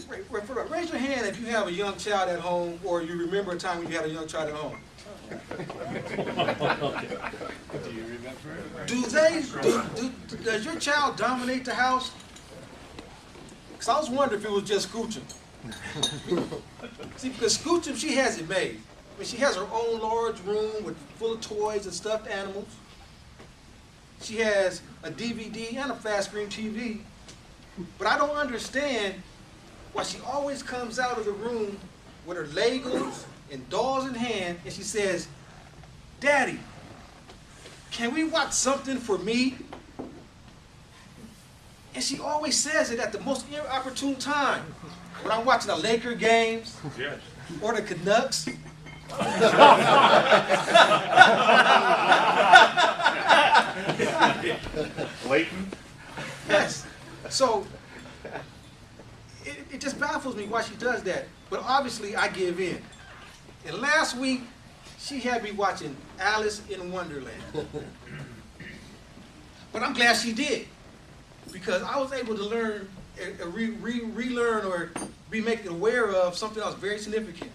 raise your hand if you have a young child at home or you remember a time when you had a young child at home. Do you remember? Does your child dominate the house? Because I was wondering if it was just Scoochum. See, because Scoochum, she has it made. I mean, she has her own large room full of toys and stuffed animals. She has a DVD and a flat screen TV. But I don't understand why she always comes out of the room with her Legos and dolls in hand, and she says, "Daddy, can we watch something for me?" And she always says it at the most inopportune time. When I'm watching the Laker games, Yes. or the Canucks. Blatant. Yes. So, it just baffles me why she does that. But obviously, I give in. And last week, she had me watching Alice in Wonderland. But I'm glad she did. Because I was able to learn, relearn, or be made aware of something else very significant.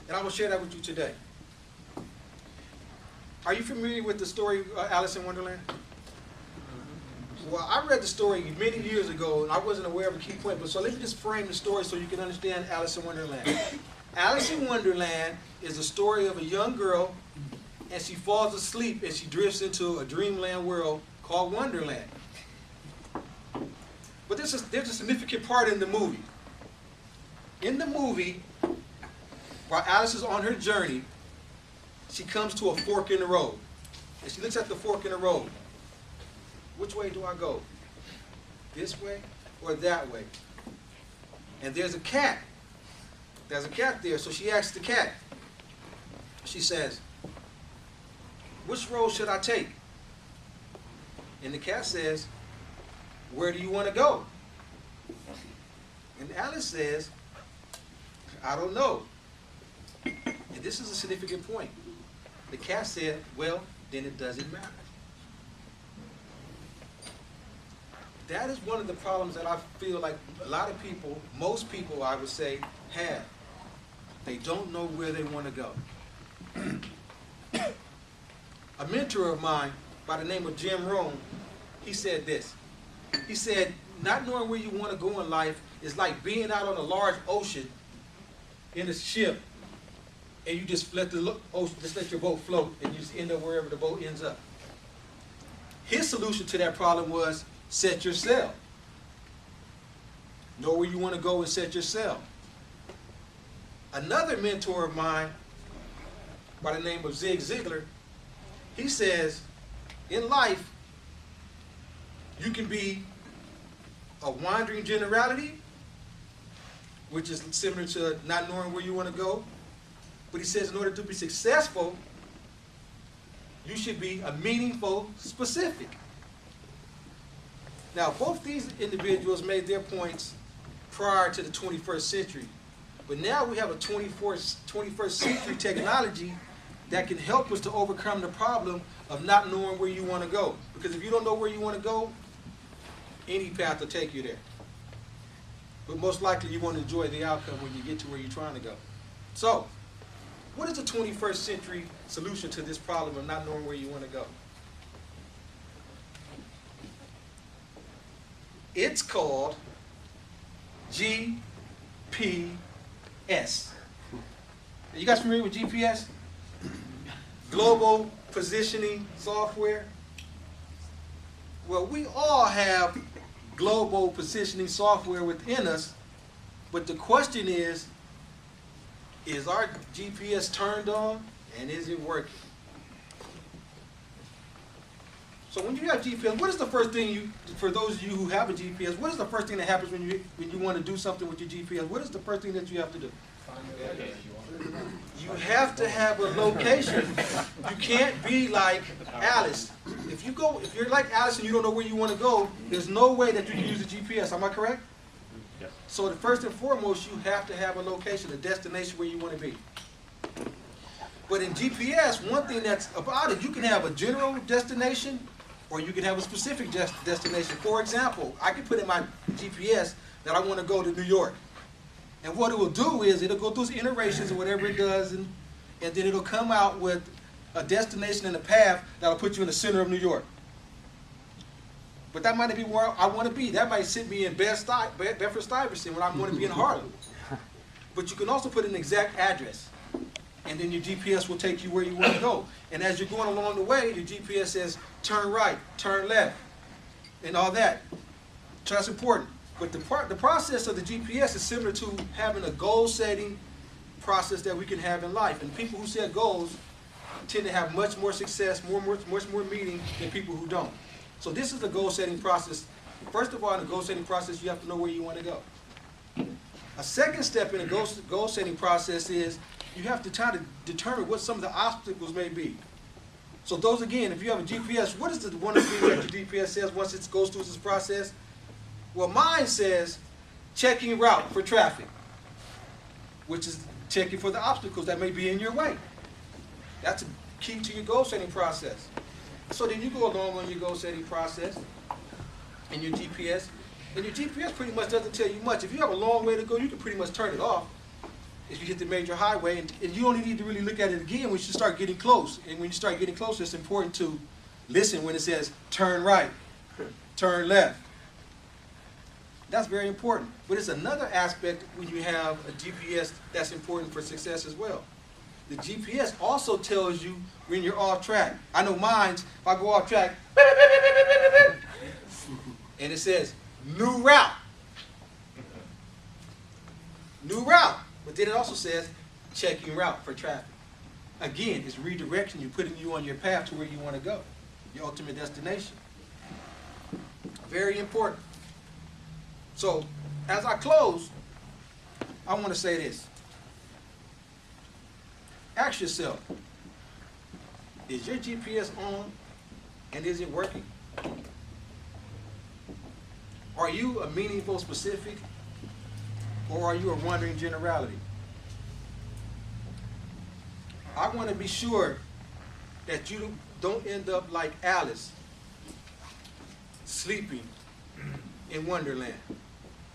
And I will share that with you today. Are you familiar with the story Alice in Wonderland? Well, I read the story many years ago, and I wasn't aware of a key point, but so let me just frame the story so you can understand Alice in Wonderland. Alice in Wonderland is the story of a young girl, and she falls asleep, and she drifts into a dreamland world called Wonderland. But there's a significant part in the movie. In the movie, while Alice is on her journey, she comes to a fork in the road. And she looks at the fork in the road. Which way do I go? This way or that way? And there's a cat. There's a cat there, so she asks the cat. She says, "Which road should I take?" And the cat says, "Where do you want to go?" And Alice says, "I don't know." And this is a significant point. The cat said, "Well, then it doesn't matter." That is one of the problems that I feel like a lot of people, most people I would say, have. They don't know where they want to go. A mentor of mine by the name of Jim Rohn, he said this. He said, not knowing where you want to go in life is like being out on a large ocean in a ship, and you just let your boat float, and you just end up wherever the boat ends up. His solution to that problem was set your sail. Know where you want to go and set your sail. Another mentor of mine by the name of Zig Ziglar, he says, in life, you can be a wandering generality, which is similar to not knowing where you want to go. But he says in order to be successful, you should be a meaningful specific. Now, both these individuals made their points prior to the 21st century. But now we have a 21st century technology that can help us to overcome the problem of not knowing where you want to go. Because if you don't know where you want to go, any path will take you there. But most likely you won't enjoy the outcome when you get to where you're trying to go. So, what is the 21st century solution to this problem of not knowing where you want to go? It's called GPS. Are you guys familiar with GPS? Global Positioning Software. Well, we all have global positioning software within us, but the question is our GPS turned on and is it working? So when you have GPS, what is the first thing for those of you who have a GPS, what is the first thing that happens when you want to do something with your GPS? What is the first thing that you have to do? You have to have a location. You can't be like Alice. If you're like Alice and you don't know where you want to go, there's no way that you can use a GPS. Am I correct? Yes. So the first and foremost, you have to have a location, a destination where you want to be. But in GPS, one thing that's about it, you can have a general destination or you can have a specific destination. For example, I can put in my GPS, that I want to go to New York. And what it will do is it'll go through its iterations or whatever it does, and then it'll come out with a destination and a path that'll put you in the center of New York. But that might not be where I want to be. That might sit me in Bedford-Stuyvesant when I want to be in Harlem. But you can also put an exact address, and then your GPS will take you where you want to go. And as you're going along the way, your GPS says turn right, turn left, and all that. So that's important. But the process of the GPS is similar to having a goal-setting process that we can have in life. And people who set goals tend to have much more success, much more meaning than people who don't. So this is the goal-setting process. First of all, in the goal-setting process, you have to know where you want to go. A second step in the goal-setting process is you have to try to determine what some of the obstacles may be. So those, again, if you have a GPS, what is the one of the things that your GPS says once it goes through this process? Well, mine says checking route for traffic, which is checking for the obstacles that may be in your way. That's a key to your goal-setting process. So then you go along on your goal-setting process and your GPS, and your GPS pretty much doesn't tell you much. If you have a long way to go, you can pretty much turn it off if you hit the major highway, and you only need to really look at it again when you start getting close. And when you start getting closer, it's important to listen when it says turn right, turn left. That's very important. But it's another aspect when you have a GPS that's important for success as well. The GPS also tells you when you're off track. I know mine, if I go off track, and it says new route. New route. But then it also says checking route for traffic. Again, it's redirection. You're putting you on your path to where you want to go, your ultimate destination. Very important. So, as I close, I want to say this. Ask yourself, is your GPS on and is it working? Are you a meaningful specific, or are you a wandering generality? I want to be sure that you don't end up like Alice, sleeping in Wonderland.